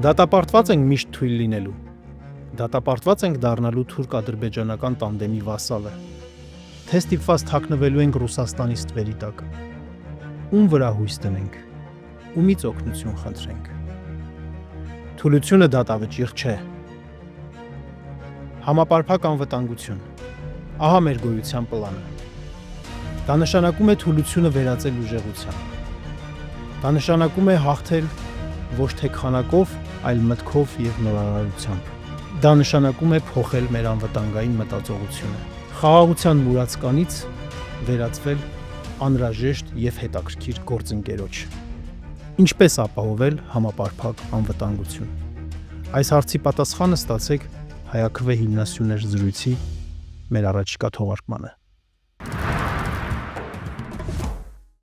Դատապարտված ենք միշտ թույլ լինելու։ Դատապարտված ենք դառնալու թուրք-ադրբեջանական տանդեմի վասալը։ Թե ստիպված թաքնվելու ենք Ռուսաստանի ստվերի տակ։ Ում վրա հույս դնենք։ Ումից օգնություն խնդրենք։ Թուլությունը դատավճիռ չէ։ Համապարփակ անվտանգություն։ Ահա մեր գոյության պլանը։ Դա նշանակում է թուլությունը վերածել ուժեղության։ Դա նշանակում է հաղթել ոչ թե քանակով, այլ մտքով եւ նորարարությամբ։ Դա նշանակում է փոխել մեր անվտանգային մտածողությունը։ Խաղաղության մուրացկանից վերածվել անհրաժեշտ եւ հետաքրքիր գործընկերոջ։ Ինչպես ապահովել համապարփակ անվտանգություն։ Այս հարցի պատասխանը ստացեք Հայաքվե հիմնասյուներ զրույցի մեր առաջիկա թողարկմանը։